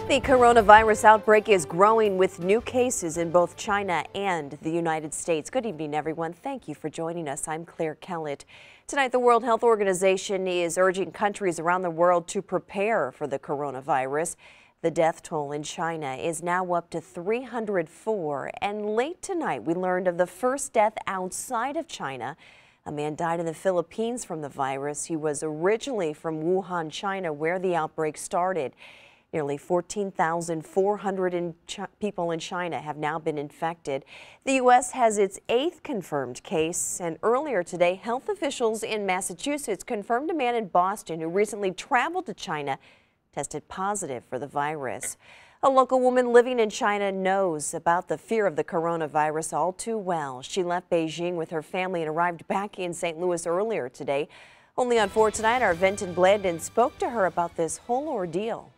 The coronavirus outbreak is growing with new cases in both China and the United States. Good evening, everyone. Thank you for joining us. I'm Claire Kellett. Tonight, the World Health Organization is urging countries around the world to prepare for the coronavirus. The death toll in China is now up to 304. And late tonight, we learned of the first death outside of China. A man died in the Philippines from the virus. He was originally from Wuhan, China, where the outbreak started. Nearly 14,400 people in China have now been infected. The U.S. has its 8th confirmed case, and earlier today, health officials in Massachusetts confirmed a man in Boston who recently traveled to China tested positive for the virus. A local woman living in China knows about the fear of the coronavirus all too well. She left Beijing with her family and arrived back in St. Louis earlier today. Only on 4 tonight, our Venton Blandon spoke to her about this whole ordeal.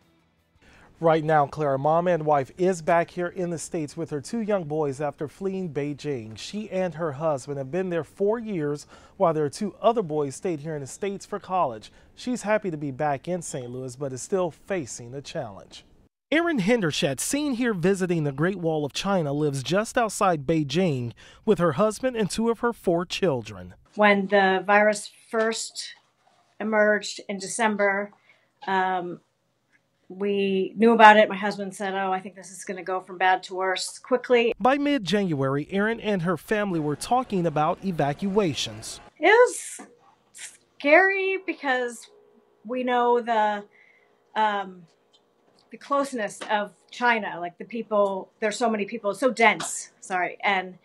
Right now, Claire, mom and wife, is back here in the States with her 2 young boys after fleeing Beijing. She and her husband have been there 4 years, while their 2 other boys stayed here in the States for college. She's happy to be back in St. Louis, but is still facing a challenge. Erin Hendershett, seen here visiting the Great Wall of China, lives just outside Beijing with her husband and 2 of her 4 children. When the virus first emerged in December, we knew about it. My husband said, "Oh, I think this is going to go from bad to worse quickly." By mid-January, Erin and her family were talking about evacuations. It was scary because we know the closeness of China, like the people, there's so many people, it's so dense, and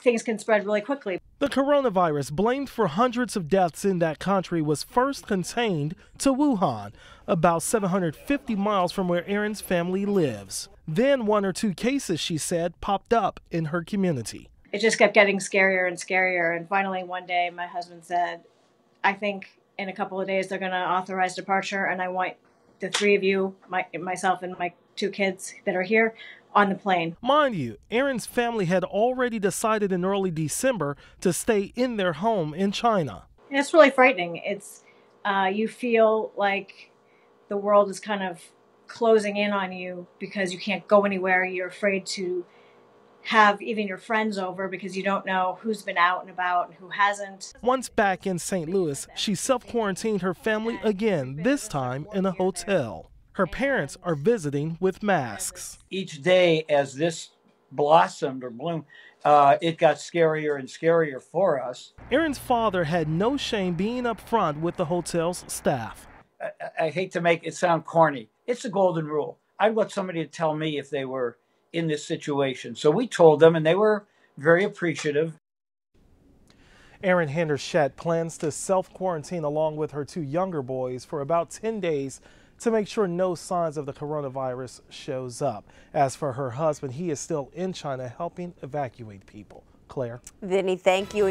things can spread really quickly. The coronavirus, blamed for hundreds of deaths in that country, was first contained to Wuhan, about 750 miles from where Erin's family lives. Then 1 or 2 cases, she said, popped up in her community. It just kept getting scarier and scarier. And finally, one day, my husband said, "I think in a couple of days they're going to authorize departure, and I want the 3 of you, myself and my 2 kids that are here, on the plane." Mind you, Erin's family had already decided in early December to stay in their home in China. And it's really frightening. It's you feel like the world is kind of closing in on you because you can't go anywhere. You're afraid to have even your friends over because you don't know who's been out and about and who hasn't. Once back in St. Louis, she self-quarantined her family again, this time in a hotel. Her parents are visiting with masks. Each day as this blossomed or bloomed, it got scarier and scarier for us. Erin's father had no shame being up front with the hotel's staff. I hate to make it sound corny. It's a golden rule. I'd want somebody to tell me if they were in this situation. So we told them, and they were very appreciative. Erin Hendershett plans to self-quarantine along with her 2 younger boys for about 10 days to make sure no signs of the coronavirus shows up. As for her husband, he is still in China helping evacuate people. Claire. Vinny, thank you.